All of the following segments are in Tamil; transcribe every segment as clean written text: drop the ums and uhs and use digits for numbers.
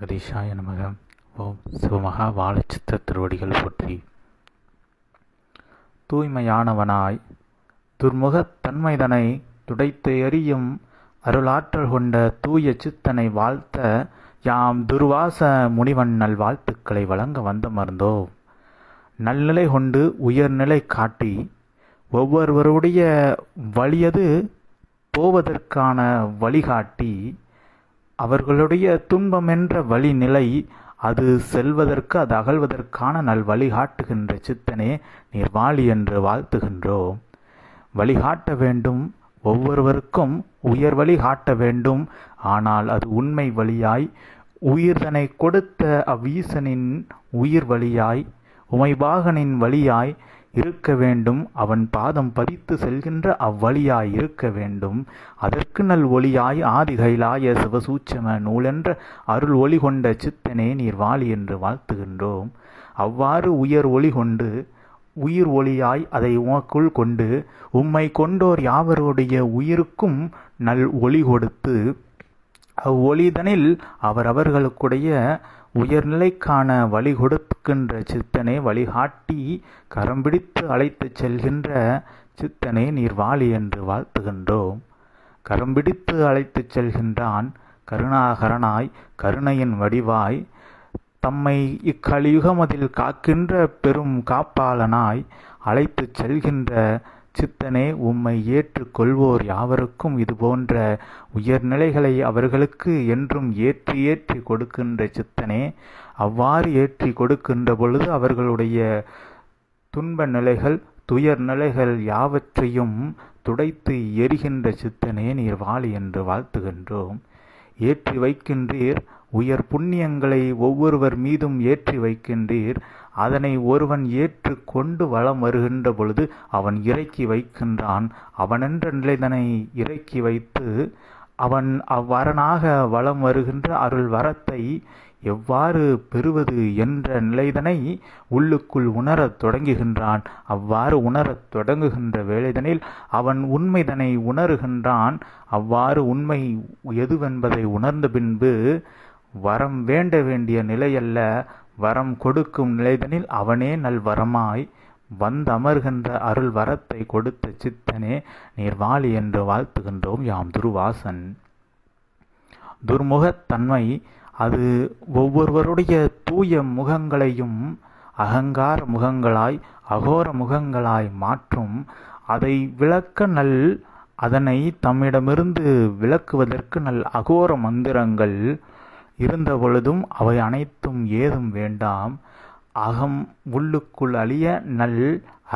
ஜெகதீஷாய நமக. ஓம் சிவமகா வாழச்சித்த திருவடிகள் போற்றி. தூய்மையானவனாய் துர்முகத் தன்மைதனை துடைத்து எறியும் அருளாற்றல் கொண்ட தூய சித்தனை வாழ்த்த யாம் துர்வாச முனிவன் நல் வாழ்த்துக்களை வழங்க வந்தமர்ந்தோம். நல்நிலை கொண்டு உயர்நிலை காட்டி ஒவ்வொருவருடைய வழியது போவதற்கான வழிகாட்டி, அவர்களுடைய துன்பமென்ற வழிநிலை அது செல்வதற்கு அது அகழ்வதற்கான நல் வழிகாட்டுகின்ற சித்தனே நீர் வாழி என்று வாழ்த்துகின்றோம். வழிகாட்ட வேண்டும், ஒவ்வொருவருக்கும் உயர் வழி காட்ட வேண்டும். ஆனால் அது உண்மை வழியாய் உயிர்தனை கொடுத்த அவ்வீசனின் உயிர் வழியாய் உமைபாகனின் வழியாய் இருக்க வேண்டும். அவன் பாதம் பதித்து செல்கின்ற அவ்வழியாய் இருக்க வேண்டும். அதற்கு நல் ஒளியாய் ஆதி கைலாய சிவசூட்சம நூலென்ற அருள் ஒளி கொண்ட சித்தனே நீர் வாழி என்று வாழ்த்துகின்றோம். அவ்வாறு உயர் ஒளி கொண்டு உயிர் ஒளியாய் அதை உமக்குள் கொண்டு உம்மை கொண்டோர் யாவருடைய உயிருக்கும் நல் ஒளி கொடுத்து அவ்வொளிதனில் அவரவர்களுக்குடைய உயர்நிலைக்கான வழி கொடுக்கின்ற சித்தனே வழிகாட்டி கரம் பிடித்து அழைத்துச் செல்கின்ற சித்தனே நீர் வாழி என்று வாழ்த்துகின்றோம். கரம் பிடித்து அழைத்துச் செல்கின்றான் கருணாகரனாய் கருணையின் வடிவாய் தம்மை இக்கலியுகமதில் காக்கின்ற பெரும் காப்பாளனாய் அழைத்துச் செல்கின்ற சித்தனே உம்மை ஏற்றுக்கொள்வோர் யாவருக்கும் இது போன்ற உயர்நிலைகளை அவர்களுக்கு என்றும் ஏற்றி ஏற்றி கொடுக்கின்ற சித்தனே, அவ்வாறு ஏற்றி கொடுக்கின்ற பொழுது அவர்களுடைய துன்ப நிலைகள் துயர் நிலைகள் யாவற்றையும் துடைத்து எரிகின்ற சித்தனே நீர் வாழி என்று வாழ்த்துகின்றோம். ஏற்றி வைக்கின்றீர் உயர் புண்ணியங்களை ஒவ்வொருவர் மீதும் ஏற்றி வைக்கின்றீர். அதனை ஒருவன் ஏற்று கொண்டு வலம் வருகின்ற பொழுது அவன் இறக்கி வைக்கின்றான். அவனென்ற நிலைதனை இறக்கி வைத்து அவன் அவ்வரனாக வலம் வருகின்ற அருள் வரத்தை எவ்வாறு பெறுவது என்ற நிலைதனை உள்ளுக்குள் உணரத் தொடங்குகின்றான். அவ்வாறு உணரத் தொடங்குகின்ற வேளைதனில் அவன் உண்மைதனை உணர்கின்றான். அவ்வாறு உண்மை எதுவென்பதை உணர்ந்த பின்பு வரம் வேண்ட வேண்டிய நிலையல்ல, வரம் கொடுக்கும் நிலைதனில் அவனே நல் வரமாய் வந்தமர்கின்ற அருள் வரத்தை கொடுத்த சித்தனே நீர் வாழி என்று வாழ்த்துகின்றோம். யாம் துர்வாசன். துர்முகத்தன்மை அது ஒவ்வொருவருடைய தூய முகங்களையும் அகங்கார முகங்களாய் அகோர முகங்களாய் மாற்றும். அதை விளக்க அதனை தம்மிடமிருந்து விளக்குவதற்கு நல் அகோர மந்திரங்கள் இருந்த பொழுதும் அவை அனைத்தும் ஏதும் வேண்டாம். அகம் உள்ளுக்குள் அழிய நல்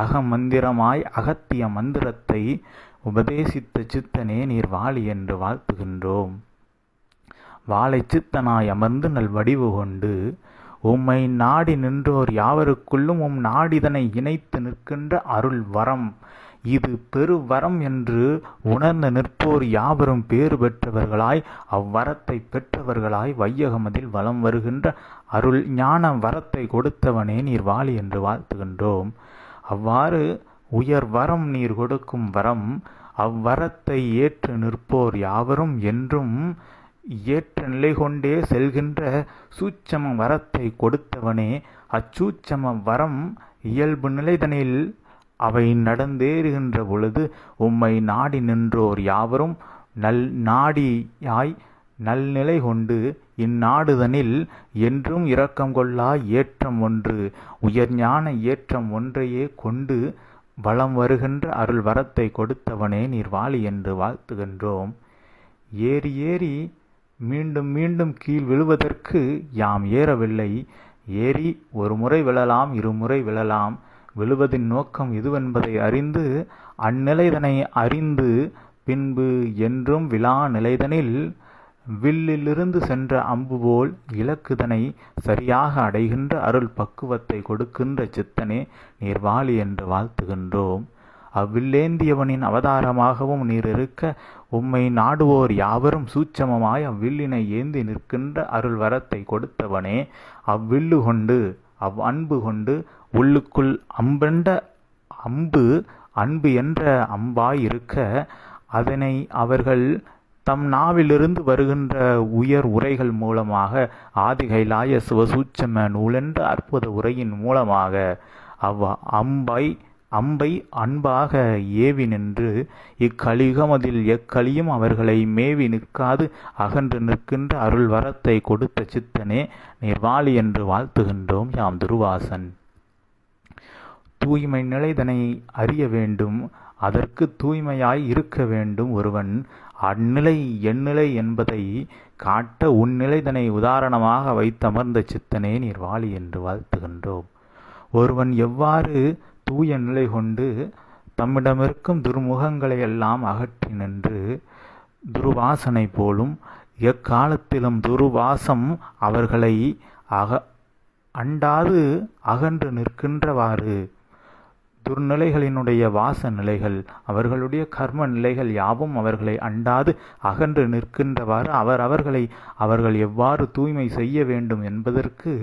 அகமந்திரமாய் அகத்திய மந்திரத்தை உபதேசித்த சித்தனே நீர் வாழி என்று வாழ்த்துகின்றோம். வாழை சித்தனாய் அமர்ந்து நல் வடிவு கொண்டு உம்மை நாடி நின்றோர் யாவருக்குள்ளும் உம் நாடிதனை இணைத்து நிற்கின்ற அருள் வரம் இது பெருவரம் என்று உணர்ந்து நிற்போர் யாவரும் பேறு பெற்றவர்களாய் அவ்வரத்தை பெற்றவர்களாய் வையகமதில் வலம் வருகின்ற அருள் ஞான வரத்தை கொடுத்தவனே நீர் வாழி என்று வாழ்த்துகின்றோம். அவ்வாறு உயர் வரம் நீர் கொடுக்கும் வரம் அவ்வரத்தை ஏற்று நிற்போர் யாவரும் என்றும் ஏற்ற நிலை கொண்டே செல்கின்ற சூட்சம வரத்தை கொடுத்தவனே. அச்சூட்சம வரம் இயல்பு நிலைதனில் அவை நடந்தேறுகின்ற பொழுது உம்மை நாடி நின்றோர் யாவரும் நல் நாடியாய் நல்நிலை கொண்டு இந்நாடுதனில் என்றும் இரக்கம் கொள்ளா ஏற்றம் ஒன்று உயர்ஞான ஏற்றம் ஒன்றையே கொண்டு வலம் வருகின்ற அருள் வரத்தை கொடுத்தவனே நீர் வாழி என்று வாழ்த்துகின்றோம். ஏறி ஏறி மீண்டும் மீண்டும் கீழ் விழுவதற்கு யாம் ஏறவில்லை. ஏறி ஒரு முறை விழலாம், இருமுறை விழலாம். விழுவதின் நோக்கம் எதுவென்பதை அறிந்து அந்நிலைதனை அறிந்து பின்பு என்றும் விழா நிலைதனில் வில்லிலிருந்து சென்ற அம்பு போல் இலக்குதனை சரியாக அடைகின்ற அருள் பக்குவத்தை கொடுக்கின்ற சித்தனே நீர் வாழி என்று வாழ்த்துகின்றோம். அவ்வில்லேந்தியவனின் அவதாரமாகவும் நீர் இருக்க உம்மை நாடுவோர் யாவரும் சூட்சமமாய் அவ்வில்லினை ஏந்தி நிற்கின்ற அருள் வரத்தை கொடுத்தவனே. அவ்வில்லு கொண்டு அன்பு கொண்டு உள்ளுக்குள் அம்பென்ற அம்பு அன்பு என்ற அம்பாய் இருக்க அதனை அவர்கள் தம் நாவிலிருந்து வருகின்ற உயர் உரைகள் மூலமாக ஆதிகைலாய சிவசூட்சம நூலென்ற அற்புத உரையின் மூலமாக அம்பை அன்பாக ஏவி நின்று இக்கலியுகமதில் எக்களியும் அவர்களை மேவி நிற்காது அகன்று நிற்கின்ற அருள் வரத்தை கொடுத்த சித்தனே நிர்வாளி என்று வாழ்த்துகின்றோம் யாம் துருவாசன். தூய்மை நிலைதனை அறிய வேண்டும், அதற்கு தூய்மையாய் இருக்க வேண்டும். ஒருவன் அந்நிலை எந்நிலை என்பதை காட்ட உன்னிலைதனை உதாரணமாக வைத்தமர்ந்த சித்தனே நிர்வாளி என்று வாழ்த்துகின்றோம். ஒருவன் எவ்வாறு தூய நிலை கொண்டு தம்மிடமிருக்கும் துர்முகங்களை எல்லாம் அகற்றி நின்று துருவாசனை போலும் எக்காலத்திலும் துருவாசம் அவர்களை அண்டாது அகன்று நிற்கின்றவாறு துர்நிலைகளினுடைய வாச நிலைகள் அவர்களுடைய கர்ம நிலைகள் யாவும் அவர்களை அண்டாது அகன்று நிற்கின்றவாறு அவர்கள் எவ்வாறு தூய்மை செய்ய வேண்டும் என்பதற்கு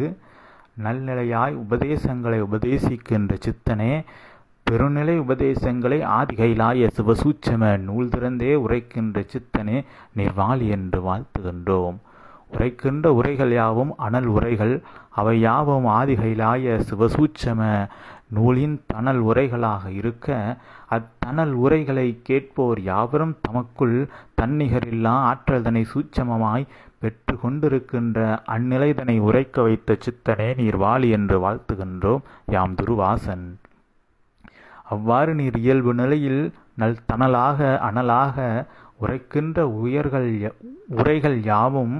நல்நிலையாய் உபதேசங்களை உபதேசிக்கின்ற சித்தனே பெருநிலை உபதேசங்களை ஆதிகைலாய சிவசூட்சம நூல் திறந்தே உரைக்கின்ற சித்தனே நிர்வாளி என்று வாழ்த்துகின்றோம். உரைக்கின்ற உரைகள் யாவும் அனல் உரைகள், அவை யாவும் ஆதிகைலாய சிவசூட்சம நூலின் தனல் உரைகளாக இருக்க அத்தனல் உரைகளை கேட்போர் யாவரும் தமக்குள் தன்னிகரில்லா ஆற்றல்தனை சூட்சமமாய் பெற்று கொண்டிருக்கின்ற அந்நிலைதனை உரைக்க வைத்த சித்தனே நீர்வாளி என்று வாழ்த்துகின்றோம் யாம் துருவாசன். அவ்வாறு நீர் இயல்பு நிலையில் தனலாக அனலாக உரைக்கின்ற உரைகள் யாவும்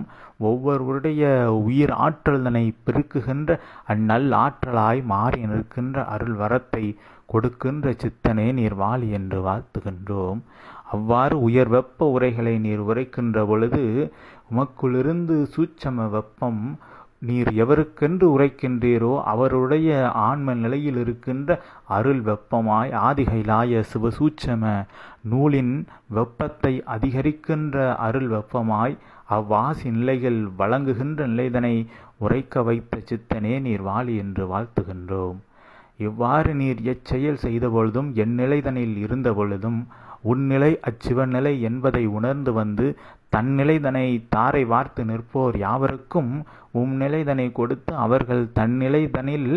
ஒவ்வொருவருடைய உயிர் ஆற்றல்தனை பெருக்குகின்ற அந்நல் ஆற்றலாய் மாறி நிற்கின்ற அருள் வரத்தை கொடுக்கின்ற சித்தனே நீர்வாளி என்று வாழ்த்துகின்றோம். அவ்வாறு உயர் வெப்ப உரைகளை நீர் உரைக்கின்ற பொழுது உமக்குள்ளிருந்து சூட்சம வெப்பம் நீர் எவருக்கென்று உரைக்கின்றீரோ அவருடைய ஆன்ம நிலையில் இருக்கின்ற அருள் வெப்பமாய் ஆதிகைலாய சிவசூட்சம நூலின் வெப்பத்தை அதிகரிக்கின்ற அருள் வெப்பமாய் அவ்வாசி நிலைகள் வழங்குகின்ற நிலைதனை உரைக்க வைத்த சித்தனே நீர் வாழி என்று வாழ்த்துகின்றோம். இவ்வாறு நீர் எச்செயல் செய்த பொழுதும் என் நிலைதனில் இருந்த பொழுதும் உன்னிலை அச்சிவநிலை என்பதை உணர்ந்து வந்து தன்னிலைதனை தாரை வார்த்து நிற்போர் யாவருக்கும் நிலைதனை கொடுத்து அவர்கள் தன்னிலைதனில்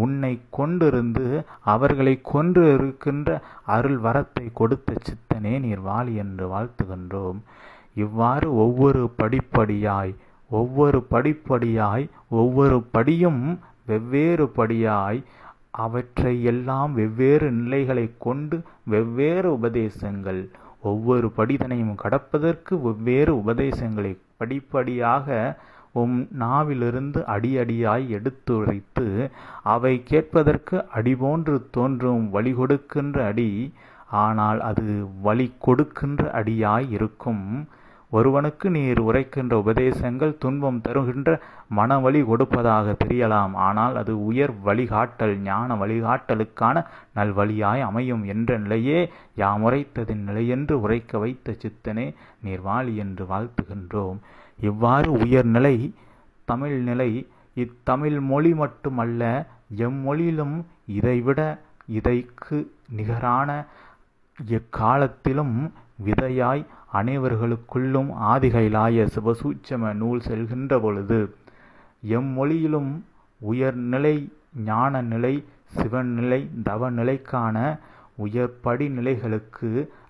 உன்னை கொண்டிருந்து அவர்களை கொன்று இருக்கின்ற அருள் வரத்தை கொடுத்த சித்தனே நீர் வாழி என்று வாழ்த்துகின்றோம். இவ்வாறு ஒவ்வொரு படியும் வெவ்வேறு படியாய் அவற்றை எல்லாம் வெவ்வேறு நிலைகளை கொண்டு வெவ்வேறு உபதேசங்கள் ஒவ்வொரு படிதனையும் கடப்பதற்கு வெவ்வேறு உபதேசங்களை படிப்படியாக நாவிலிருந்து அடியடியாய் எடுத்துரைத்து அவை கேட்பதற்கு அடி போன்று தோன்றும் வழி கொடுக்கின்ற அடி, ஆனால் அது வழி கொடுக்கின்ற அடியாய் இருக்கும். ஒருவனுக்கு நீர் உரைக்கின்ற உபதேசங்கள் துன்பம் தருகின்ற மனவழி கொடுப்பதாக தெரியலாம், ஆனால் அது உயர் வழிகாட்டல் ஞான வழிகாட்டலுக்கான நல்வழியாய் அமையும் என்ற நிலையே யாம் உரைத்ததின் நிலையென்று உரைக்க வைத்த சித்தனே நீர்வாழி என்று வாழ்த்துகின்றோம். இவ்வாறு உயர்நிலை தமிழ் நிலை இத்தமிழ் மொழி மட்டுமல்ல எம்மொழியிலும் இதைவிட இதைக்கு நிகரான எக்காலத்திலும் விதையாய் அனைவர்களுக்குள்ளும் ஆதிகைலாய சிவசூட்சம நூல் செல்கின்ற பொழுது எம்மொழியிலும் உயர்நிலை ஞான நிலை சிவநிலை தவநிலைக்கான உயர்படி நிலைகளுக்கு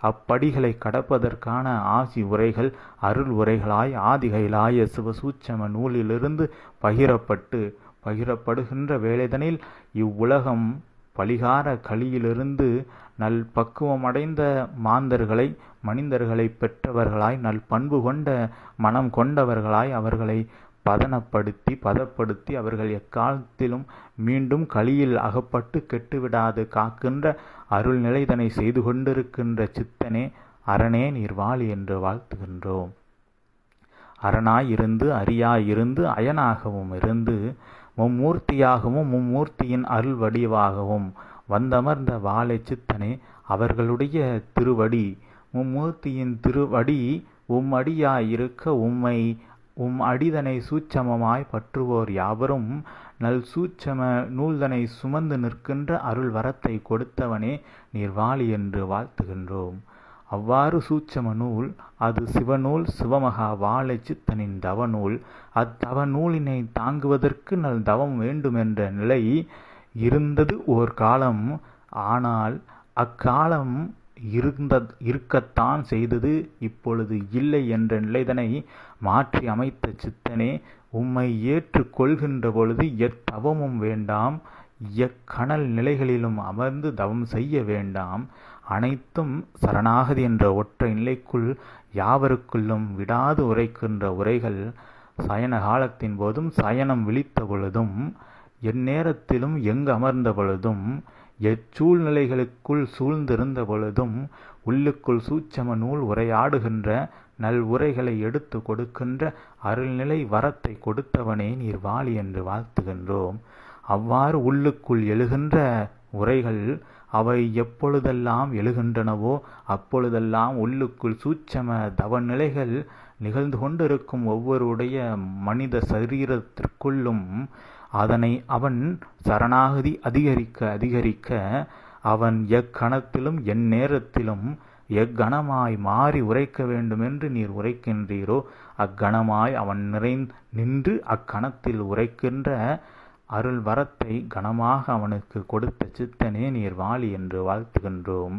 அப்படிகளை கடப்பதற்கான ஆசி உரைகள் அருள் உரைகளாய் ஆதிகைலாய சிவசூட்சம நூலிலிருந்து பகிரப்படுகின்ற வேளைதனில் இவ்வுலகம் பலிகார கலியிலிருந்து நல் பக்குவமடைந்த மாந்தர்களை மனிதர்களை பெற்றவர்களாய் நல் பண்பு கொண்ட மனம் கொண்டவர்களாய் அவர்களை பதப்படுத்தி அவர்கள் எக்காலத்திலும் மீண்டும் கலியில் அகப்பட்டு கெட்டுவிடாது காக்கின்ற அருள் நிலைதனை செய்து கொண்டிருக்கின்ற சித்தனே அரணே நீர்வாழி என்று வாழ்த்துகின்றோம். அரணாயிருந்து அரியாயிருந்து அயனாகவும் இருந்து மும்மூர்த்தியாகவும் மும்மூர்த்தியின் அருள் வடிவாகவும் வந்தமர்ந்த வாழை சித்தனே அவர்களுடைய திருவடி மும்மூர்த்தியின் திருவடி அடியாயிருக்க அடிதனை சூட்சமமாய் பற்றுவோர் யாவரும் நல் சூட்சம நூல்தனை சுமந்து நிற்கின்ற அருள் வரத்தை கொடுத்தவனே நீர்வாழி என்று வாழ்த்துகின்றோம். அவ்வாறு சூட்சம நூல் அது சிவநூல், சிவமகா வாழை சித்தனின் தவநூல். அத்தவநூலினை தாங்குவதற்கு நல் தவம் வேண்டுமென்ற நிலை இருந்தது ஓர் காலம். ஆனால் அக்காலம் இருக்கத்தான் செய்தது, இப்பொழுது இல்லை என்ற நிலைதனை மாற்றி அமைத்த சித்தனே, உம்மை ஏற்று கொள்கின்ற பொழுது எத்தவமும் வேண்டாம், எக்கணல் நிலைகளிலும் அமர்ந்து தவம் செய்ய வேண்டாம். அனைத்தும் சரணாகதி என்ற ஒற்றை நிலைக்குள் யாவருக்குள்ளும் விடாது உரைக்கின்ற உரைகள் சயன காலத்தின் போதும், சயனம் விழித்த பொழுதும், எந்நேரத்திலும் எங்கு அமர்ந்த பொழுதும், எச்சூழ்நிலைகளுக்குள் சூழ்ந்திருந்த பொழுதும், உள்ளுக்குள் சூட்சம நூல் உரையாடுகின்ற நல் உரைகளை எடுத்து கொடுக்கின்ற அருள்நிலை வரத்தை கொடுத்தவனே நீர் வாழி என்று வாழ்த்துகின்றோம். அவ்வாறு உள்ளுக்குள் எழுகின்ற உரைகள் அவை எப்பொழுதெல்லாம் எழுகின்றனவோ அப்பொழுதெல்லாம் உள்ளுக்குள் சூட்சம தவநிலைகள் நிகழ்ந்து கொண்டிருக்கும் ஒவ்வொருடைய மனித சரீரத்திற்குள்ளும் அதனை அவன் சரணாகதி அதிகரிக்க அதிகரிக்க அவன் எக்கணத்திலும் எந்நேரத்திலும் எக்கணமாய் மாறி உரைக்க வேண்டுமென்று நீர் உரைக்கின்றீரோ அக்கணமாய் அவன் நின்று அக்கணத்தில் உரைக்கின்ற அருள் வரத்தை கணமாக அவனுக்கு கொடுத்த சித்தனே நீர் வாழி என்று வாழ்த்துகின்றோம்.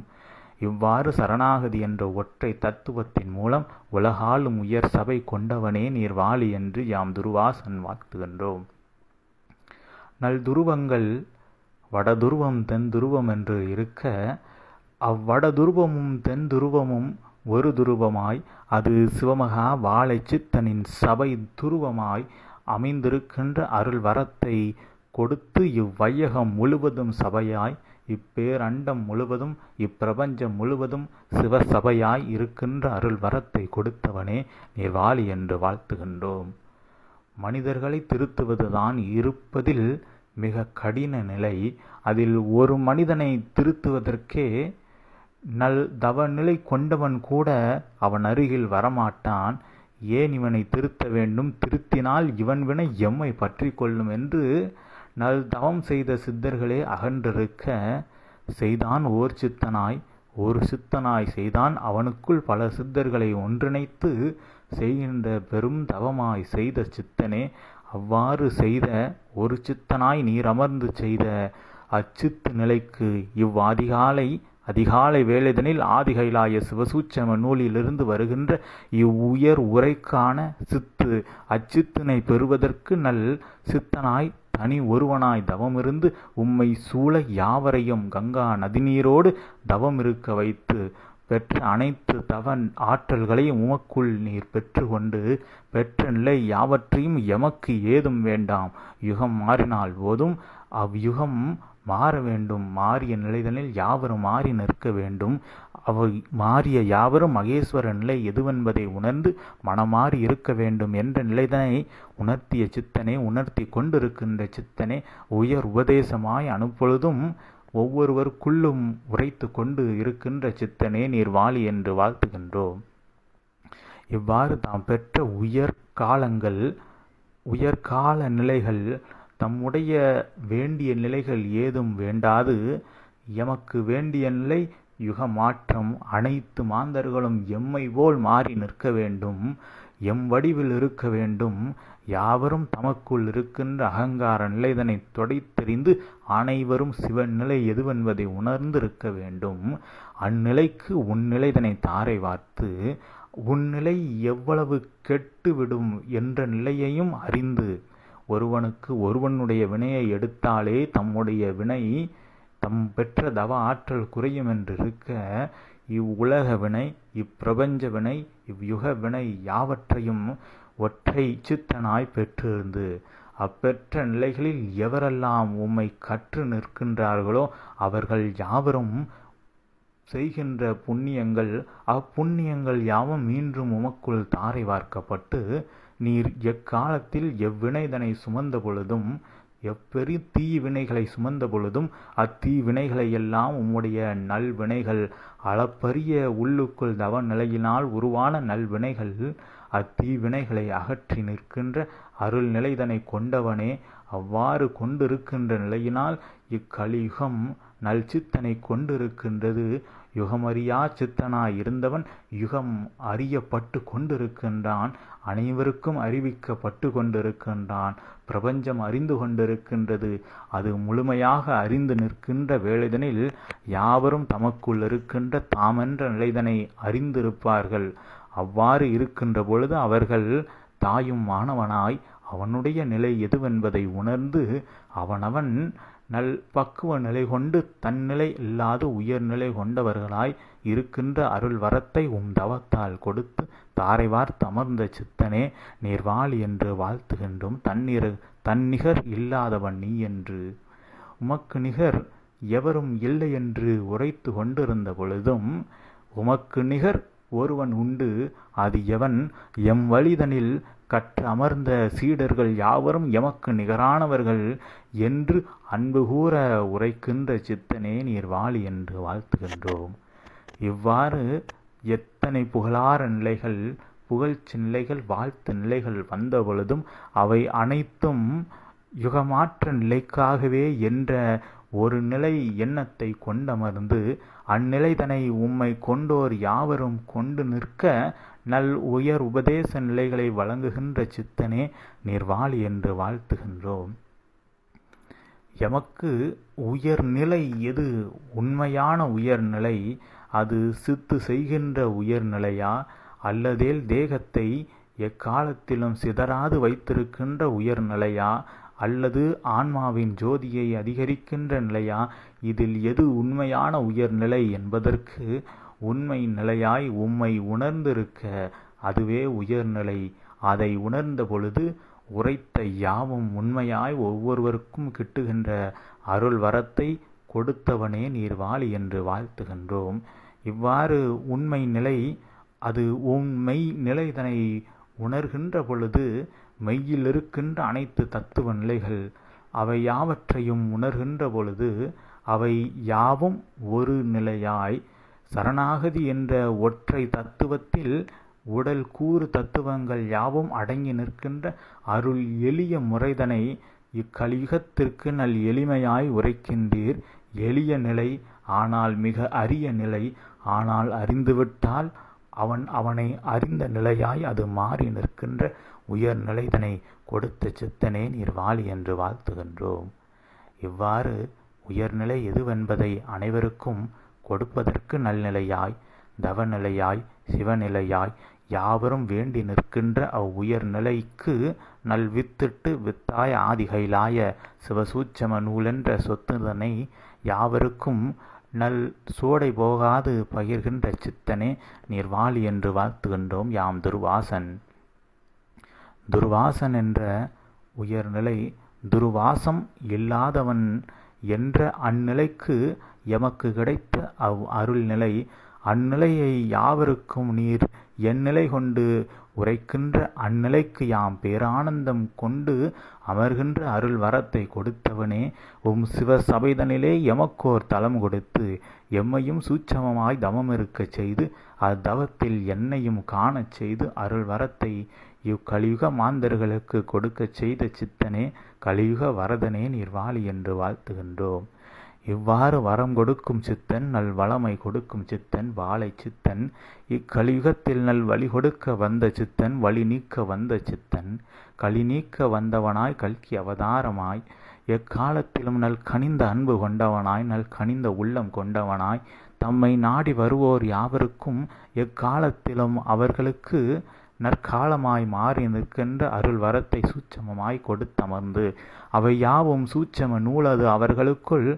இவ்வாறு சரணாகதி என்ற ஒற்றை தத்துவத்தின் மூலம் உலகாலும் உயர் சபை கொண்டவனே நீர் வாழி என்று யாம் துருவாசன் வாழ்த்துகின்றோம். நல் துருவங்கள் வடதுருவம் தென் துருவம் என்று இருக்க, அவ்வட துருவமும் தென் துருவமும் ஒரு துருவமாய் அது சிவமகா வாழை சித்தனின் சபை துருவமாய் அமைந்திருக்கின்ற அருள் வரத்தை கொடுத்து இவ்வையகம் முழுவதும் சபையாய், இப்பேரண்டம் முழுவதும் இப்பிரபஞ்சம் முழுவதும் சிவசபையாய் இருக்கின்ற அருள் வரத்தை கொடுத்தவனே நீர் வாழி என்று வாழ்த்துகின்றோம். மனிதர்களை திருத்துவதுதான் இருப்பதில் மிக கடின நிலை. அதில் ஒரு மனிதனை திருத்துவதற்கே நல் தவநிலை கொண்டவன் கூட அவன் அருகில் வரமாட்டான். ஏன் இவனை திருத்த வேண்டும், திருத்தினால் இவன் வினை எம்மை பற்றி கொள்ளும் என்று நல் தவம் செய்த சித்தர்களே அகன்றிருக்க, செய்தான் ஓர் சித்தனாய் ஒரு சித்தனாய் செய்தான் அவனுக்குள் பல சித்தர்களை ஒன்றிணைத்து செய்கின்ற பெரும் தவமாய் செய்த சித்தனே, அவ்வாறு செய்த ஒரு சித்தனாய் நீர் அமர்ந்து செய்த அச்சித்து நிலைக்கு அதிகாலை வேளைதனில் ஆதிகைலாய சிவசூட்சம நூலிலிருந்து வருகின்ற இவ்வுயர் உரைக்கான சித்து அச்சித்தினை பெறுவதற்கு நல் சித்தனாய் தனி ஒருவனாய் தவமிருந்து உம்மை சூழ யாவரையும் கங்கா நதிநீரோடு தவமிருக்க வைத்து பெற்ற அனைத்து தவ ஆற்றல்களையும் உமக்குள் நீர் பெற்று கொண்டு பெற்ற நிலை யாவற்றையும் எமக்கு ஏதும் வேண்டாம். யுகம் மாறினால் போதும் அவ்யுகம் மாற வேண்டும். மாறிய நிலைதனில் யாவரும் மாறி நிற்க வேண்டும். அவை மாறிய யாவரும் மகேஸ்வர நிலை எதுவென்பதை உணர்ந்து மனமாறி இருக்க வேண்டும் என்ற நிலைதனை உணர்த்திய சித்தனே, உணர்த்தி கொண்டிருக்கின்ற சித்தனே, உயர் உபதேசமாய் அனுப்பொழுதும் ஒவ்வொருவருக்குள்ளும் உரைத்து கொண்டு இருக்கின்ற சித்தனே நீர் வாழி என்று வாழ்த்துகின்றோம். இவ்வாறு தாம் பெற்ற உயர்கால நிலைகள் தம்முடைய வேண்டிய நிலைகள் ஏதும் வேண்டாது, எமக்கு வேண்டிய நிலை யுக மாற்றம், அனைத்து மாந்தர்களும் எம்மை போல் மாறி நிற்க வேண்டும், எம் வடிவில் இருக்க வேண்டும், யாவரும் தமக்குள் இருக்கின்ற அகங்கார நிலைதனை தொடைத்தெறிந்து அனைவரும் சிவன் நிலை எதுவென்பதை உணர்ந்திருக்க வேண்டும். அந்நிலைக்கு உன்னிலைதனை தாரை வார்த்து உன்னிலை எவ்வளவு கெட்டுவிடும் என்ற நிலையையும் அறிந்து, ஒருவனுக்கு ஒருவனுடைய வினையை எடுத்தாலே தம்முடைய வினை தம் பெற்ற தவ ஆற்றல் குறையும் என்றிருக்க, இவ்வுலக வினை, இப்பிரபஞ்ச வினை, இவ்யுக வினை யாவற்றையும் ஒற்றை சித்தனாய் பெற்றிருந்து அப்பெற்ற நிலைகளில் எவரெல்லாம் உம்மை கற்று நிற்கின்றார்களோ அவர்கள் யாவரும் செய்கின்ற புண்ணியங்கள், அப்புண்ணியங்கள் யாவும் மீண்டும் உமக்குள் தாரை வார்க்கப்பட்டு நீர் எக்காலத்தில் எவ்வினைதனை சுமந்த பொழுதும் எப்பெரிய தீவினைகளை சுமந்த பொழுதும் அத்தீவினைகளை எல்லாம் உம்முடைய நல்வினைகள் அளப்பரிய உள்ளுக்குள் தவ நிலையினால் உருவான நல்வினைகள் அத்தீவினைகளை அகற்றி நிற்கின்ற அருள் நிலைதனை கொண்டவனே, அவ்வாறு கொண்டிருக்கின்ற நிலையினால் இக்கலியுகம் நல் சித்தனை கொண்டிருக்கின்றது. யுகமறியா சித்தனாய் இருந்தவன் யுகம் அறியப்பட்டு கொண்டிருக்கின்றான். அனைவருக்கும் அறிவிக்கப்பட்டு கொண்டிருக்கின்றான். பிரபஞ்சம் அறிந்து கொண்டிருக்கின்றது. அது முழுமையாக அறிந்து நிற்கின்ற வேளைதனில் யாவரும் தமக்குள் இருக்கின்ற தாமென்ற நிலைதனை அறிந்திருப்பார்கள். அவ்வாறு இருக்கின்ற பொழுது அவர்கள் தாயும் மாணவனாய் அவனுடைய நிலை எதுவென்பதை உணர்ந்து அவனவன் நல் பக்குவ நிலை கொண்டு தன்னிலை இல்லாத உயர்நிலை கொண்டவர்களாய் இருக்கின்ற அருள் வரத்தை தவத்தால் கொடுத்து தாரை வார்த்து அமர்ந்த சித்தனே நீர்வாழி என்று வாழ்த்துகின்றோம். தன்னிகர் இல்லாதவன் நீ என்று. உமக்கு நிகர் எவரும் இல்லை என்று உரைத்து கொண்டிருந்த பொழுதும் உமக்கு நிகர் ஒருவன் உண்டு, அது எவன்? எம் வழிதனில் கற்று அமர்ந்த சீடர்கள் யாவரும் எமக்கு நிகரானவர்கள் என்று அன்பு கூற உரைக்கின்ற சித்தனே நீர்வாழி என்று வாழ்த்துகின்றோம். இவ்வாறு எத்தனை புகழார நிலைகள், புகழ்ச்சி நிலைகள், வாழ்த்து நிலைகள் வந்த பொழுதும் அவை அனைத்தும் யுகமாற்ற நிலைக்காகவே என்ற ஒரு நிலை எண்ணத்தை கொண்டமர்ந்து அந்நிலைதனை உம்மை கொண்டோர் யாவரும் கொண்டு நிற்க நல் உயர் உபதேச நிலைகளை வழங்குகின்ற சித்தனே நீர்வாழி என்று வாழ்த்துகின்றோம். எமக்கு உயர்நிலை எது? உண்மையான உயர்நிலை அது சித்து செய்கின்ற உயர்நிலையா, அல்லதேல் தேகத்தை எக்காலத்திலும் சிதறாது வைத்திருக்கின்ற உயர்நிலையா, அல்லது ஆன்மாவின் ஜோதியை அதிகரிக்கின்ற நிலையா? இதில் எது உண்மையான உயர்நிலை என்பதற்கு உண்மை நிலையாய் உம்மை உணர்ந்திருக்க அதுவே உயர்நிலை. அதை உணர்ந்த பொழுது உரைத்த யாவும் உண்மையாய் ஒவ்வொருவருக்கும் கிட்டுகின்ற அருள் வரத்தை கொடுத்தவனே நீர்வாழி என்று வாழ்த்துகின்றோம். இவ்வாறு உண்மை நிலை அது உண்மை நிலைதனை உணர்கின்ற பொழுது மெய்யில் இருக்கின்ற அனைத்து தத்துவ நிலைகள் அவை யாவற்றையும் உணர்கின்ற பொழுது அவை யாவும் ஒரு நிலையாய் சரணாகதி என்ற ஒற்றை தத்துவத்தில் உடல் கூறு தத்துவங்கள் யாவும் அடங்கி நிற்கின்ற அருள் எளிய முறைதனை இக்கலியுகத்திற்கு நல் எளிமையாய் உரைக்கின்றீர். எளிய நிலை, ஆனால் மிக அரிய நிலை. ஆனால் அறிந்துவிட்டால் அவனை அறிந்த நிலையாய் அது மாறி நிற்கின்ற உயர்நிலைதனை கொடுத்த சித்தனே நீர்வாழி என்று வாழ்த்துகின்றோம். இவ்வாறு உயர்நிலை எதுவென்பதை அனைவருக்கும் கொடுப்பதற்கு நல்நிலையாய், தவநிலையாய், சிவநிலையாய் யாவரும் வேண்டி நிற்கின்ற அவ்வுயர்நிலைக்கு நல் வித்திட்டு வித்தாய ஆதிகைலாய சிவசூட்சம நூலென்ற சொத்துதனை யாவருக்கும் நல் சோடை போகாது பகிர்கின்ற சித்தனே நீர்வாழி என்று வாழ்த்துகின்றோம். யாம் துர்வாசன் என்ற உயர்நிலை துர்வாசம் இல்லாதவன் என்ற அந்நிலைக்கு எமக்கு கிடைத்த அருள்நிலை. அந்நிலையை யாவருக்கும் நீர் எந்நிலை கொண்டு உரைக்கின்ற அந்நிலைக்கு யாம் பேரானந்தம் கொண்டு அமர்கின்ற அருள் வரத்தை கொடுத்தவனே சிவ சபைதனிலே எமக்கோர் தலம் கொடுத்து எம்மையும் சூட்சமமாய் தவம் இருக்கச் செய்து அத்தவத்தில் என்னையும் காணச் செய்து அருள் வரத்தை இக்கலியுக மாந்தர்களுக்கு கொடுக்கச் செய்த சித்தனே கலியுக வரதனே நீர்வாழி என்று வாழ்த்துகின்றோம். இவ்வாறு வரம் கொடுக்கும் சித்தன், நல் வளமை கொடுக்கும் சித்தன், வாழை சித்தன், இக்கலியுகத்தில் நல் வழி கொடுக்க வந்த சித்தன், வழி நீக்க வந்த சித்தன், களி நீக்க வந்தவனாய் கல்கி அவதாரமாய் எக்காலத்திலும் நல் கனிந்த அன்பு கொண்டவனாய், நல் கனிந்த உள்ளம் கொண்டவனாய் தம்மை நாடி வருவோர் யாவருக்கும் எக்காலத்திலும் அவர்களுக்கு நற்காலமாய் மாறி நிற்கின்ற அருள் வரத்தை சூட்சமமாய் கொடுத்தமர்ந்து அவை யாவும் சூட்சம நூலது அவர்களுக்குள்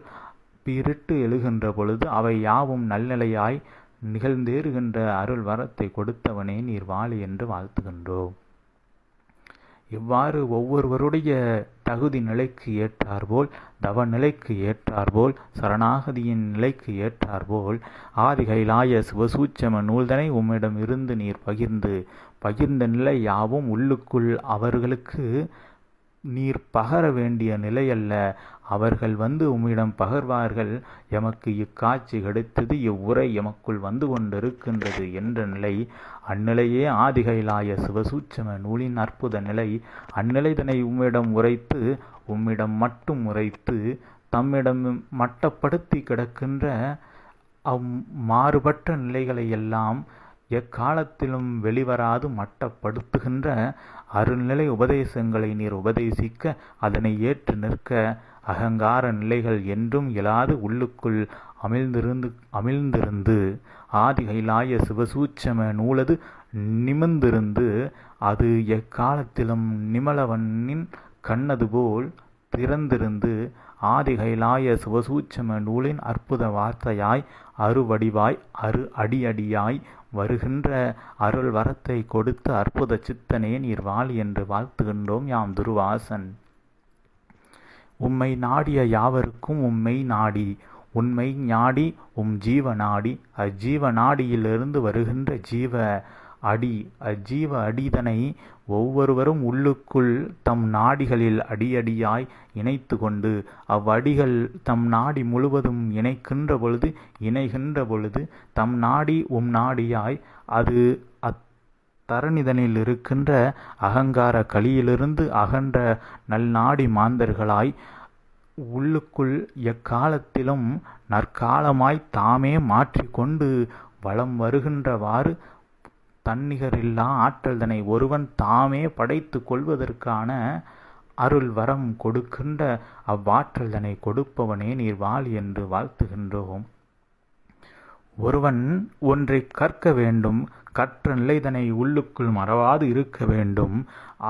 பிரிட்டு எழுகின்ற பொழுது அவை யாவும் நல்நிலையாய் நிகழ்ந்தேறுகின்ற அருள் வரத்தை கொடுத்தவனே நீர்வாழி என்று வாழ்த்துகின்றோம். இவ்வாறு ஒவ்வொருவருடைய தகுதி நிலைக்கு ஏற்றார்போல், தவ நிலைக்கு ஏற்றார்போல், சரணாகதியின் நிலைக்கு ஏற்றார்போல் ஆதிகைலாய சிவசூட்சம நூல்தனை உம்மிடம் இருந்து நீர் பகிர்ந்த நிலை யாவும் உள்ளுக்குள் அவர்களுக்கு நீர் பகர வேண்டிய நிலையல்ல. அவர்கள் வந்து உம்மிடம் பகர்வார்கள். எமக்கு இக்காட்சி கிடைத்தது, இவ்வுரை எமக்குள் வந்து கொண்டிருக்கின்றது என்ற நிலை. அந்நிலையே ஆதிகைலாய சிவசூட்சம நூலின் அற்புத நிலை. அந்நிலைதனை உம்மிடம் உரைத்து, உம்மிடம் மட்டும் உரைத்து, தம்மிடம் மட்டப்படுத்தி கிடக்கின்ற மாறுபட்ட நிலைகளை எல்லாம் எக்காலத்திலும் வெளிவராது மட்டப்படுத்துகின்ற அருள்நிலை உபதேசங்களை நீர் உபதேசிக்க அதனை ஏற்று நிற்க அகங்கார நிலைகள் என்றும் இயலாது உள்ளுக்குள் அமிழ்ந்திருந்து ஆதி கைலாய சிவசூட்சம நூலது நிமிர்ந்திருந்து அது எக்காலத்திலும் நிமலவண்ணின் கண்ணது போல் திறந்திருந்து ஆதி கைலாய சிவசூட்சம நூலின் அற்புத வார்த்தையாய் அருவடிவாய் அடியடியாய் வருகின்ற அருள் வரத்தை கொடுத்து அற்புத சித்தனே நீர் வாழ் என்று வாழ்த்துகின்றோம் யாம் துர்வாசன். உம்மை நாடிய யாவருக்கும் உம்மை நாடி உண்மை நாடி ஜீவ நாடி அஜீவ நாடியிலிருந்து வருகின்ற ஜீவ அடி அஜீவ அடிதனை ஒவ்வொருவரும் உள்ளுக்குள் தம் நாடிகளில் அடியடியாய் இணைத்து கொண்டு அவ்வடிகள் தம் நாடி முழுவதும் இணைகின்ற பொழுது தம் நாடி நாடியாய் அது அத்தரணிதனில் இருக்கின்ற அகங்கார களியிலிருந்து அகன்ற நல்நாடி மாந்தர்களாய் உள்ளுக்குள் எக்காலத்திலும் நற்காலமாய் தாமே மாற்றிக்கொண்டு வலம் வருகின்றவாறு தன்னிகரில்லா ஆற்றல்தனை ஒருவன் தாமே படைத்து கொள்வதற்கான அருள் வரம் கொடுக்கின்ற அவ்வாற்றல்தனை கொடுப்பவனே நீர் வாழ் என்று வாழ்த்துகின்றோம். ஒருவன் ஒன்றை கற்க வேண்டும், கற்ற நிலைதனை உள்ளுக்குள் மறவாது இருக்க வேண்டும்,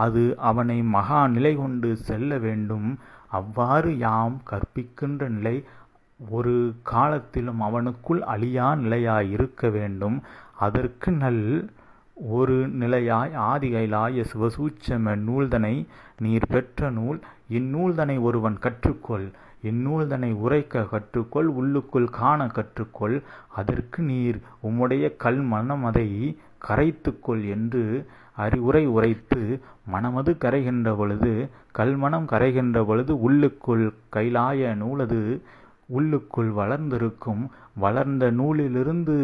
அது அவனை மகா நிலை கொண்டு செல்ல வேண்டும். அவ்வாறு யாம் கற்பிக்கின்ற நிலை ஒரு காலத்திலும் அவனுக்குள் அழியா நிலையாய் இருக்க வேண்டும். அதற்கு ஒரு நிலையாய் ஆதி கைலாய சிவசூட்சம நூல்தனை நீர் பெற்ற நூல். இந்நூல்தனை ஒருவன் கற்றுக்கொள், இந்நூல்தனை உரைக்க கற்றுக்கொள், உள்ளுக்குள் காண கற்றுக்கொள். அதற்கு நீர் உம்முடைய கல் மனம் அதை கரைத்துக்கொள் என்று அறிவுரை உரைத்து மனமது கரைகின்ற பொழுது கல்மனம் கரைகின்ற பொழுது உள்ளுக்குள் கைலாய நூலது உள்ளுக்குள் வளர்ந்திருக்கும். வளர்ந்த நூலிலிருந்து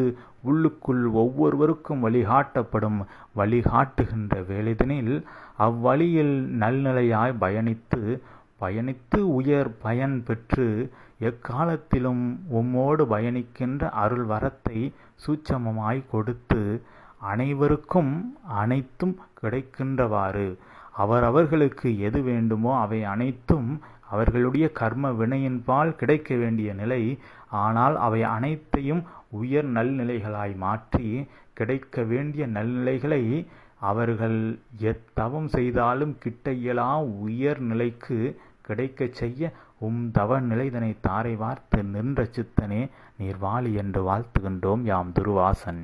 உள்ளுக்குள் ஒவ்வொருவருக்கும் வழிகாட்டுகின்ற வேளைதனில் அவ்வழியில் நல்நிலையாய் பயணித்து உயர் பயன் பெற்று எக்காலத்திலும் உம்மோடு பயணிக்கின்ற அருள் வரத்தை சூட்சமமாய் கொடுத்து அனைவருக்கும் அனைத்தும் கிடைக்கின்றவாறு அவர்களுக்கு எது வேண்டுமோ அவை அனைத்தும் அவர்களுடைய கர்ம வினையின்பால் கிடைக்க வேண்டிய நிலை. ஆனால் அவை அனைத்தையும் உயர் நல்நிலைகளாய் மாற்றி கிடைக்க வேண்டிய நல்நிலைகளை அவர்கள் எத்தவம் செய்தாலும் கிட்ட இயலா உயர் நிலைக்கு கிடைக்கச் செய்ய தவ நிலைதனை தாரை வார்த்து நின்ற சித்தனே நீர் வாழி என்று வாழ்த்துகின்றோம் யாம் துர்வாசன்.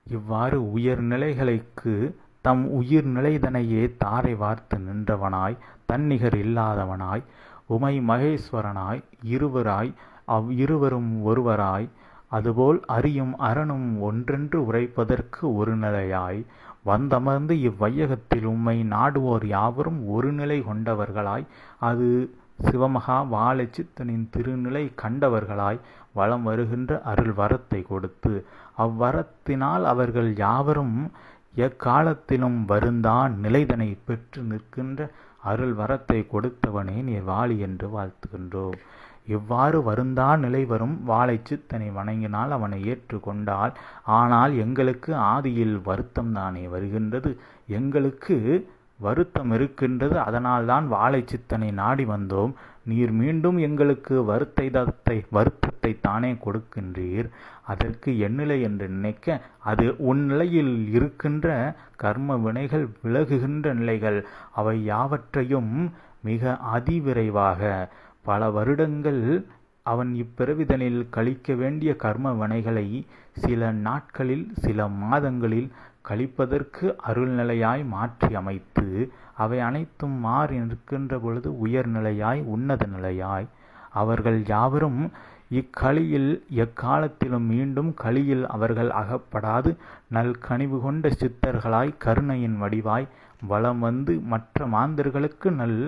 இவ்வாறு உயர்நிலைகளுக்கு தம் உயிர் நிலைதனையே தாரை வார்த்து நின்றவனாய் தன்னிகர் இல்லாதவனாய் உமை மகேஸ்வரனாய் இருவரும் ஒருவராய் அதுபோல் அறியும் அரணும் ஒன்றென்று உரைப்பதற்கு ஒரு நிலையாய் வந்தமர்ந்து இவ்வையகத்தில் உம்மை நாடுவோர் யாவரும் ஒரு நிலை கொண்டவர்களாய் அது சிவமகா வாழைச்சித்தனின் திருநிலை கண்டவர்களாய் வலம் வருகின்ற அருள் வரத்தை கொடுத்து அவ்வரத்தினால் அவர்கள் யாவரும் எக்காலத்திலும் வருந்தான் நிலைதனை பெற்று நிற்கின்ற அருள் வரத்தை கொடுத்தவனே நீர் வாழி என்று வாழ்த்துகின்றோம். இவ்வாறு வருந்தான் நிலை வரும் வாழை சித்தனை வணங்கினால் அவனை ஏற்றுக்கொண்டால் ஆனால் எங்களுக்கு ஆதியில் வருத்தம் தானே வருகின்றது, எங்களுக்கு வருத்தம் இருக்கின்றது, அதனால்தான் வாழை சித்தனை நாடி வந்தோம். நீர் மீண்டும் எங்களுக்கு வருத்தத்தை தானே கொடுக்கின்றீர். அதற்கு எந்நிலை என்று நினைக்க அது உன் நிலையில் இருக்கின்ற கர்ம வினைகள் விலகுகின்ற நிலைகள். அவை யாவற்றையும் மிக அதிவிரைவாக பல வருடங்கள் அவன் இப்பிறவிதனில் கழிக்க வேண்டிய கர்ம வினைகளை சில நாட்களில் சில மாதங்களில் கழிப்பதற்கு அருள்நிலையாய் மாற்றி அமைத்து அவை அனைத்தும் மாறி நிற்கின்ற பொழுது உயர்நிலையாய் உன்னத நிலையாய் அவர்கள் யாவரும் இக்களியில் எக்காலத்திலும் மீண்டும் களியில் அவர்கள் அகப்படாது நல் கனிவு கொண்ட சித்தர்களாய் கருணையின் வடிவாய் வலம் வந்து மற்ற மாந்தர்களுக்கு நல்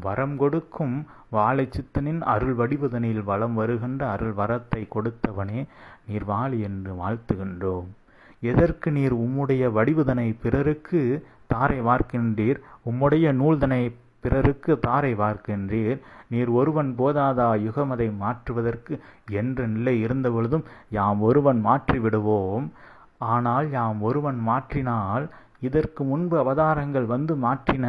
வரம் கொடுக்கும் வாழை சித்தனின் அருள் வடிவதனில் வலம் வருகின்ற அருள் வரத்தை கொடுத்தவனே நீர் வாழி என்று வாழ்த்துகின்றோம். எதற்கு நீர் உம்முடைய வடிவதனை பிறருக்கு தாரை வார்க்கின்றீர்? உம்முடைய நூல்தனை பிறருக்கு தாரை வார்க்கின்றீர். நீர் ஒருவன் போதாதா யுகமதை மாற்றுவதற்கு என்ற நிலை இருந்தபொழுதும் யாம் ஒருவன் மாற்றிவிடுவோம். ஆனால் யாம் ஒருவன் மாற்றினால் இதற்கு முன்பு அவதாரங்கள் வந்து மாற்றின.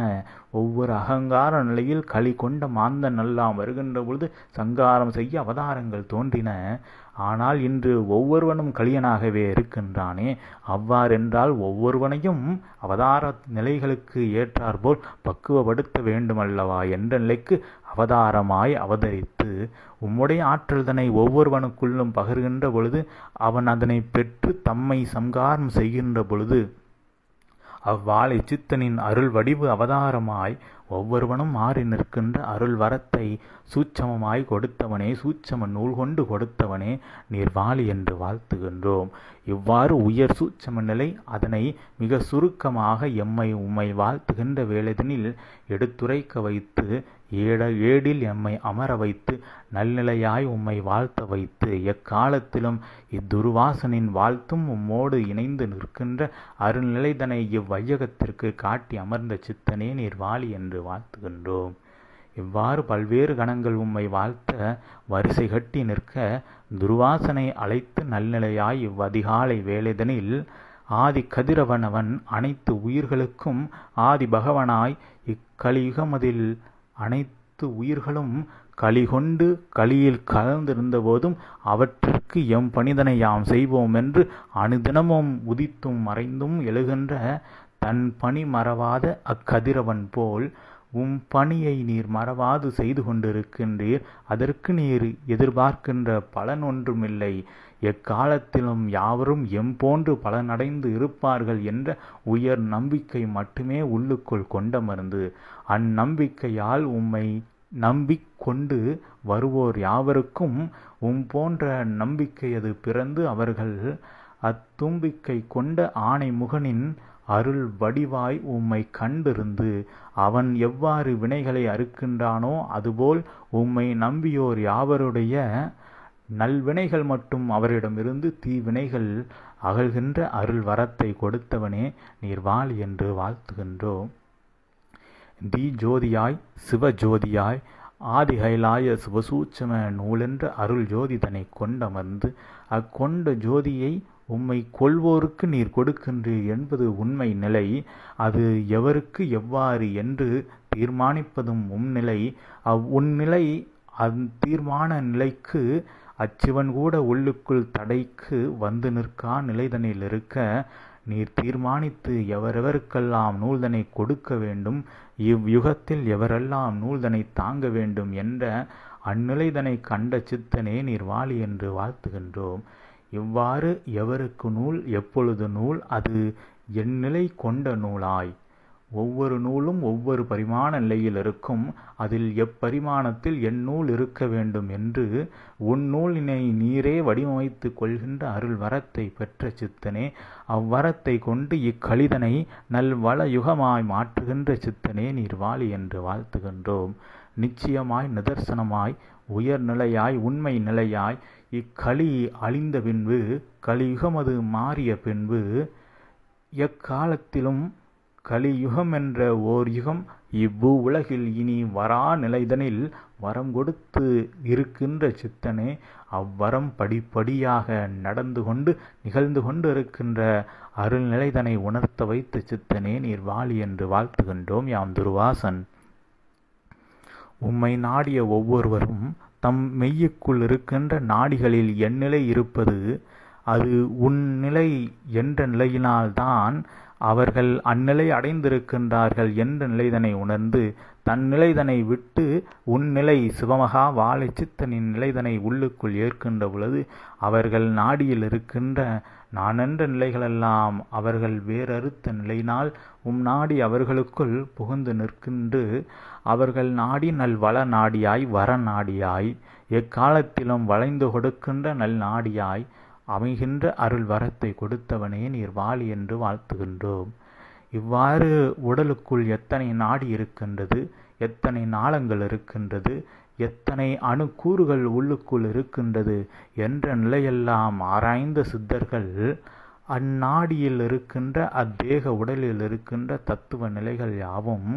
ஒவ்வொரு அகங்கார நிலையில் களி கொண்ட மாந்தன் எல்லாம் வருகின்ற பொழுது சங்காரம் செய்ய அவதாரங்கள் தோன்றின. ஆனால் இன்று ஒவ்வொருவனும் கலியனாகவே இருக்கின்றானே. அவ்வாறென்றால் ஒவ்வொருவனையும் அவதார நிலைகளுக்கு ஏற்றாற்போல் பக்குவப்படுத்த வேண்டுமல்லவா என்ற நிலைக்கு அவதாரமாய் அவதரித்து உம்முடைய ஆற்றல்தனை ஒவ்வொருவனுக்குள்ளும் பகிர்கின்ற பொழுது அவன் அதனை பெற்று தம்மை சங்காரம் செய்கின்ற பொழுது அவ்வாழை சித்தனின் அருள் வடிவு அவதாரமாய் ஒவ்வொருவனும் மாறி நிற்கின்ற அருள் வரத்தை சூட்சமமாய் கொடுத்தவனே, சூட்சம நூல் கொண்டு கொடுத்தவனே நீர் வாழி என்று வாழ்த்துகின்றோம். இவ்வாறு உயர் சூட்சம நிலை அதனை மிக சுருக்கமாக எம்மை உம்மை வாழ்த்துகின்ற வேளைதனில் எடுத்துரைக்க வைத்து ஏடில் எம்மை அமர வைத்து நல்நிலையாய் உம்மை வாழ்த்த வைத்து எக்காலத்திலும் இத்துருவாசனின் வாழ்த்தும் உம்மோடு இணைந்து நிற்கின்ற அருள்நிலைதனை இவ்வையகத்திற்கு காட்டி அமர்ந்த சித்தனே நீர் வாழி என்று வாழ்த்துகின்றோம். இவ்வாறு பல்வேறு கணங்கள் உம்மை வாழ்த்த வரிசை கட்டி நிற்க துருவாசனை அழைத்து நல்நிலையாய் இவ்வதிகாலை வேளைதனில் ஆதி கதிரவனவன் அனைத்து உயிர்களுக்கும் ஆதி பகவனாய் இக்கலியுகமதில் அனைத்து உயிர்களும் களி கொண்டு களியில் கலந்திருந்த போதும் அவற்றிற்கு எம் பணிதனை யாம் செய்வோம் என்று அனுதினமும் உதித்தும் மறைந்தும் எழுகின்ற தன் பணி மறவாத அக்கதிரவன் போல் உம் பணியை நீர் மறவாது செய்து கொண்டிருக்கின்றீர். அதற்கு நீர் எதிர்பார்க்கின்ற பலன் ஒன்றுமில்லை. எக்காலத்திலும் யாவரும் எம்போன்று பலனடைந்து இருப்பார்கள் என்ற உயர் நம்பிக்கை மட்டுமே உள்ளுக்குள் கொண்டமர்ந்து அந்நம்பிக்கையால் உம்மை நம்பிக்கொண்டு வருவோர் யாவருக்கும் போன்ற நம்பிக்கையது பிறந்து அவர்கள் அத்தும்பிக்கை கொண்ட ஆணை முகனின் அருள் வடிவாய் உம்மை கண்டிருந்து அவன் எவ்வாறு வினைகளை அறுக்கின்றானோ அதுபோல் உம்மை நம்பியோர் யாவருடைய நல்வினைகள் மட்டும் அவரிடமிருந்து தீவினைகள் அகழ்கின்ற அருள் வரத்தை கொடுத்தவனே நீர் வாழி என்று வாழ்த்துகின்றோம். தி ஜோதியாய் சிவஜோதியாய் ஆதிகைலாய சிவசூட்சம நூலென்ற அருள் ஜோதிதனை கொண்டமர்ந்து அக்கொண்ட ஜோதியை உம்மை கொள்வோருக்கு நீர் கொடுக்கின்றீர் என்பது உண்மை நிலை. அது எவருக்கு எவ்வாறு என்று தீர்மானிப்பதும் உம்நிலை. உன்னிலை தீர்மான நிலைக்கு அச்சிவன் கூட உள்ளுக்குள் தடைக்கு வந்து நிற்கா நிலைதனில் இருக்க நீர் தீர்மானித்து எவரெவருக்கெல்லாம் நூல்தனை கொடுக்க வேண்டும், இவ்யுகத்தில் எவரெல்லாம் நூல்தனை தாங்க வேண்டும் என்ற அந்நிலைதனை கண்ட சித்தனே நீர் வாழி என்று வாழ்த்துகின்றோம். இவ்வாறு எவருக்கு நூல் எப்பொழுது நூல் அது எந்நிலை கொண்ட நூலாய் ஒவ்வொரு நூலும் ஒவ்வொரு பரிமாண நிலையில் இருக்கும். அதில் எப்பரிமாணத்தில் என் நூல் இருக்க வேண்டும் என்று உன்னூலினை நீரே வடிவமைத்து கொள்கின்ற அருள் வரத்தை பெற்ற சித்தனே அவ்வரத்தை கொண்டு இக்கலிதனை நல்வள யுகமாய் மாற்றுகின்ற சித்தனே நீர் வாழி என்று வாழ்த்துகின்றோம். நிச்சயமாய் நிதர்சனமாய் உயர்நிலையாய் உண்மை நிலையாய் இக்களி அழிந்த பின்பு கலியுகமது மாறிய பின்பு எக்காலத்திலும் கலியுகம் என்ற ஓர் யுகம் இவ்வு உலகில் இனி வரா நிலைதனில் வரம் கொடுத்து இருக்கின்ற சித்தனே அவ்வரம் படிப்படியாக நடந்து கொண்டு நிகழ்ந்து கொண்டு இருக்கின்ற அருள் நிலைதனை உணர்த்த வைத்த சித்தனே நீர் வாழி என்று வாழ்த்துகின்றோம். யாம் துருவாசன். உம்மை நாடிய ஒவ்வொருவரும் தம் மெய்யுக்குள் இருக்கின்ற நாடிகளில் எந்நிலை இருப்பது அது உன்னிலை என்ற நிலையினால்தான் அவர்கள் அந்நிலை அடைந்திருக்கின்றார்கள் என்ற நிலைதனை உணர்ந்து தன்னிலைதனை விட்டு உன்னிலை சிவமகா வாழை சித்தனின் நிலைதனை உள்ளுக்குள் ஏற்கின்ற பொழுது அவர்கள் நாடியில் இருக்கின்ற நானென்ற நிலைகளெல்லாம் அவர்கள் வேறறுத்த நிலையினால் நாடி அவர்களுக்குள் புகுந்து நிற்கின்று அவர்கள் நாடி நல்வள நாடியாய் வர நாடியாய் எக்காலத்திலும் வளைந்து கொடுக்கின்ற நல் நாடியாய் அமைகின்ற அருள் வரத்தை கொடுத்தவனே நீர் வாழி என்று வாழ்த்துகின்றோம். இவ்வாறு உடலுக்குள் எத்தனை நாடி இருக்கின்றது, எத்தனை நாளங்கள் இருக்கின்றது, எத்தனை அணுக்கூறுகள் உள்ளுக்குள் இருக்கின்றது என்ற நிலையெல்லாம் ஆராய்ந்த சித்தர்கள் அந்நாடியில் இருக்கின்ற அத்தேக உடலில் இருக்கின்ற தத்துவ நிலைகள் யாவும்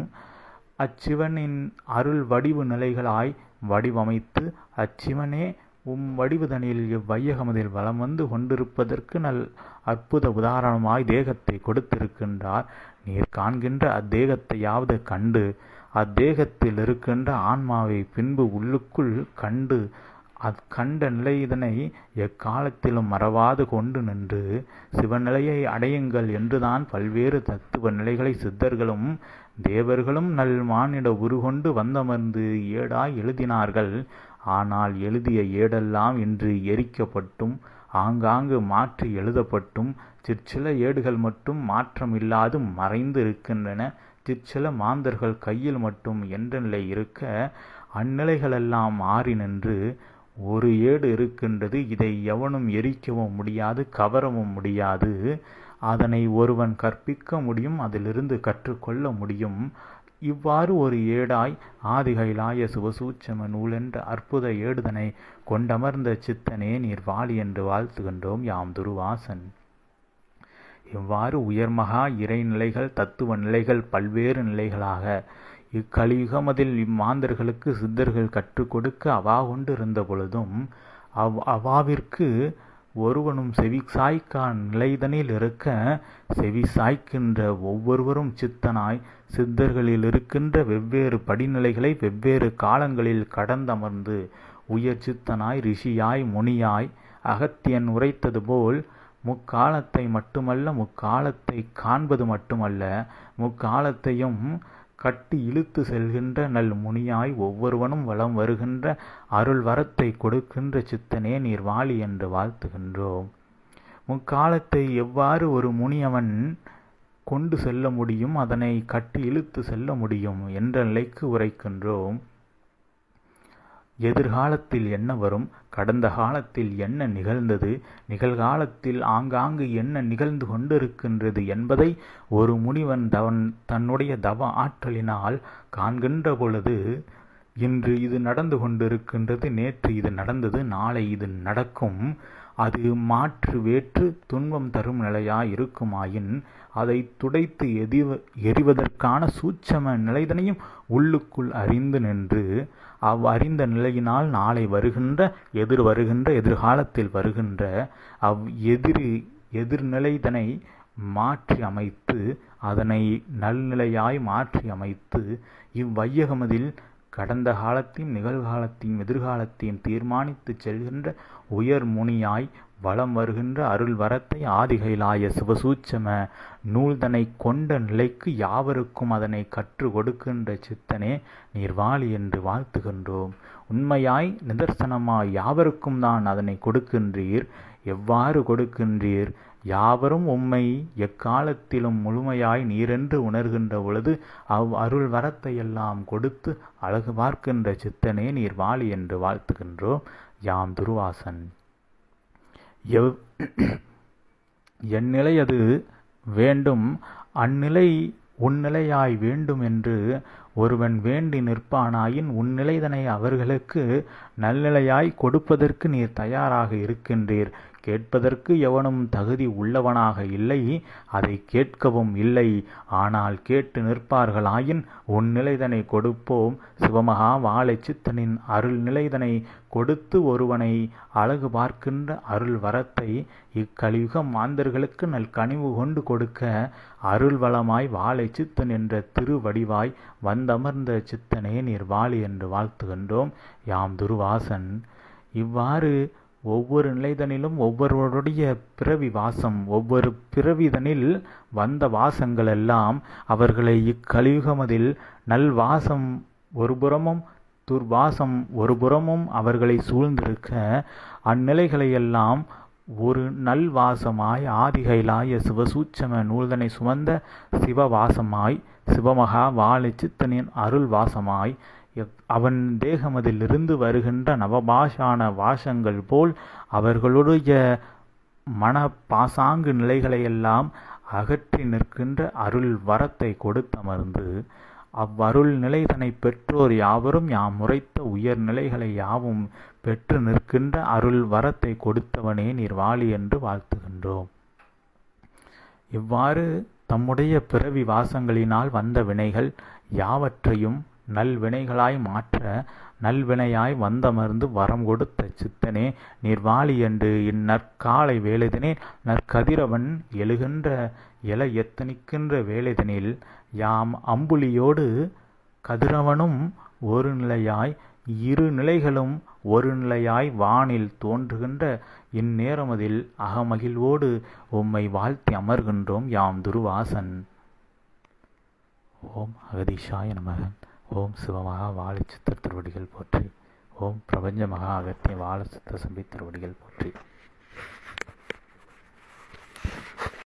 அச்சிவனின் அருள் வடிவு நிலைகளாய் வடிவமைத்து அச்சிவனே வடிவுதனில் இவ்வையகமதில் வலம் வந்து கொண்டிருப்பதற்கு அற்புத உதாரணமாய் தேகத்தை கொடுத்திருக்கின்றார். நீர் காண்கின்ற அத்தேகத்தையாவது கண்டு அத்தேகத்தில் இருக்கின்ற ஆன்மாவை பின்பு உள்ளுக்குள் கண்டு அக்கண்ட நிலை இதனை எக்காலத்திலும் மறவாது கொண்டு நின்று சிவநிலையை அடையுங்கள் என்றுதான் பல்வேறு தத்துவ நிலைகளை சித்தர்களும் தேவர்களும் மானிட உருகொண்டு வந்தமர்ந்து ஏடாய் எழுதினார்கள். ஆனால் எழுதிய ஏடெல்லாம் இன்று எரிக்கப்பட்டும் ஆங்காங்கு மாற்றி எழுதப்பட்டும் சிற்சில ஏடுகள் மட்டும் மாற்றமில்லாது மறைந்து இருக்கின்றன. சிற்சில மாந்தர்கள் கையில் மட்டும் என்ற நிலை இருக்க அந்நிலைகளெல்லாம் மாறி நின்று ஒரு ஏடு இருக்கின்றது. இதை எவனும் எரிக்கவும் முடியாது, கவரவும் முடியாது. அதனை ஒருவன் கற்பிக்க முடியும், அதிலிருந்து கற்றுக்கொள்ள முடியும். இவ்வாறு ஒரு ஏடாய் ஆதிகைலாய சிவசூட்சம நூல் என்ற அற்புத ஏடுதனை கொண்டமர்ந்த சித்தனே நீர் வாழி என்று வாழ்த்துகின்றோம் யாம் துருவாசன். இவ்வாறு உயர்மகா இறைநிலைகள் தத்துவ நிலைகள் பல்வேறு நிலைகளாக இக்கலியுகமதில் இம்மாந்தர்களுக்கு சித்தர்கள் கற்றுக் கொடுக்க அவா கொண்டு இருந்த பொழுதும் அவாவிற்கு ஒருவனும் செவிசாய்க்கா நிலைதனில் இருக்க செவி சாய்க்கின்ற ஒவ்வொருவரும் சித்தனாய் சித்தர்களில் இருக்கின்ற வெவ்வேறு படிநிலைகளை வெவ்வேறு காலங்களில் கடந்தமர்ந்து உயர் சித்தனாய் ரிஷியாய் முனியாய் அகத்தியன் உரைத்தது போல் முக்காலத்தை மட்டுமல்ல முக்காலத்தை காண்பது மட்டுமல்ல முக்காலத்தையும் கட்டி இழுத்து செல்கின்ற முனியாய் ஒவ்வொருவனும் வலம் வருகின்ற அருள் வரத்தை கொடுக்கின்ற சித்தனே நீர் வாழி என்று வாழ்த்துகின்றோம். முக்காலத்தை எவ்வாறு ஒரு முனியவன் கொண்டு செல்ல முடியும், அதனை கட்டி இழுத்து செல்ல முடியும் என்ற நிலைக்கு உரைக்கின்றோம். எதிர்காலத்தில் என்ன வரும், கடந்த காலத்தில் என்ன நிகழ்ந்தது, நிகழ்காலத்தில் ஆங்காங்கு என்ன நிகழ்ந்து கொண்டிருக்கின்றது என்பதை ஒரு முனிவன் தன்னுடைய தவ ஆற்றலினால் காண்கின்ற பொழுது இன்று இது நடந்து கொண்டிருக்கின்றது, நேற்று இது நடந்தது, நாளை இது நடக்கும், அது மாற்று வேற்று துன்பம் தரும் நிலையாய் இருக்குமாயின் அதை துடைத்து எறிவதற்கான சூட்சம நிலைதனையும் உள்ளுக்குள் அறிந்து நின்று அறிந்த நிலையினால் நாளை வருகின்ற எதிர்காலத்தில் வருகின்ற எதிர்நிலைதனை மாற்றி அமைத்து அதனை நல்நிலையாய் மாற்றி அமைத்து இவ்வையகமதில் கடந்த காலத்தையும் நிகழ்காலத்தையும் எதிர்காலத்தையும் தீர்மானித்து செல்கின்ற உயர் முனியாய் வலம் வருகின்ற அருள் வரத்தை ஆதிகைலாய சிவசூட்சம நூல்தனை கொண்ட நிலைக்கு யாவருக்கும் அதனை கற்று கொடுக்கின்ற சித்தனே நீர் வாழி என்று வாழ்த்துகின்றோம். உண்மையாய் நிதர்சனமாய் யாவருக்கும் தான் அதனை கொடுக்கின்றீர். எவ்வாறு கொடுக்கின்றீர்? யாவரும் உம்மை எக்காலத்திலும் முழுமையாய் நீரென்று உணர்கின்ற பொழுது அருள் வரத்தையெல்லாம் கொடுத்து அழகு பார்க்கின்ற சித்தனே நீர் வாழி என்று வாழ்த்துகின்றோம் யாம் துருவாசன். எந்நிலை அது வேண்டும், அந்நிலை உன்னிலையாய் வேண்டும் என்று ஒருவன் வேண்டி நிற்பானாயின் உன்னிலைதனை அவர்களுக்கு நல்நிலையாய் கொடுப்பதற்கு நீர் தயாராக இருக்கின்றீர். கேட்பதற்கு எவனும் தகுதி உள்ளவனாக இல்லை, அதை கேட்கவும் இல்லை. ஆனால் கேட்டு நிற்பார்களாயின் உன் நிலைதனை கொடுப்போம். சிவமகா வாழை சித்தனின் அருள் நிலைதனை கொடுத்து ஒருவனை அழகு பார்க்கின்ற அருள் வரத்தை இக்கலியுக மாந்தர்களுக்கு கனிவு கொண்டு கொடுக்க அருள் வளமாய் வாழை சித்தன் என்ற திருவடிவாய் வந்தமர்ந்த சித்தனே நீர் வாழி என்று வாழ்த்துகின்றோம் யாம் துருவாசன். இவ்வாறு ஒவ்வொரு நிலைதனிலும் ஒவ்வொருவருடைய பிறவி வாசம், ஒவ்வொரு பிறவிதனில் வந்த வாசங்கள் எல்லாம் அவர்களை இக்கலியுகமதில் நல்வாசம் ஒருபுறமும் துர்வாசம் ஒருபுறமும் அவர்களை சூழ்ந்திருக்க அந்நிலைகளையெல்லாம் ஒரு நல்வாசமாய் ஆதிகைலாய சிவசூட்சம நூல்தனை சுமந்த சிவவாசமாய் சிவமகா வாழை சித்தனின் அருள் வாசமாய் அவன் தேகமதிலிருந்து வருகின்ற நவபாஷான வாசங்கள் போல் அவர்களுடைய மன பாசாங்கு நிலைகளையெல்லாம் அகற்றி நிற்கின்ற அருள் வரத்தை கொடுத்தமர்ந்து அவ்வருள் நிலைதனை பெற்றோர் யாவரும் யாம் உரைத்த உயர் நிலைகளை யாவும் பெற்று நிற்கின்ற அருள் வரத்தை கொடுத்தவனே நீர் வாழி என்று வாழ்த்துகின்றோம். இவ்வாறு தம்முடைய பிறவி வாசங்களினால் வந்த வினைகள் யாவற்றையும் நல்வினைகளாய் மாற்ற நல்வினையாய் வந்தமர்ந்து வரம் கொடுத்த சித்தனே நீர் வாழியன்று இந்நற்காலை வேலைதனில் நற்கதிரவன் எழுகின்ற எல எத்தனிக்கின்ற வேலைதனில் யாம் அம்புலியோடு கதிரவனும் ஒரு நிலையாய் இரு நிலைகளும் ஒரு நிலையாய் வானில் தோன்றுகின்ற இந்நேரமதில் அகமகிழ்வோடு உம்மை வாழ்த்தி அமர்கின்றோம் யாம் துருவாசன். ஓம் அகதீஷாய நமக. ஓம் சிவமகா வாழை சித்தர் திருவடிகள் போற்றி. ஓம் பிரபஞ்ச மகா அகத்திய வாழ சித்த சம்பி திருவடிகள் போற்றி.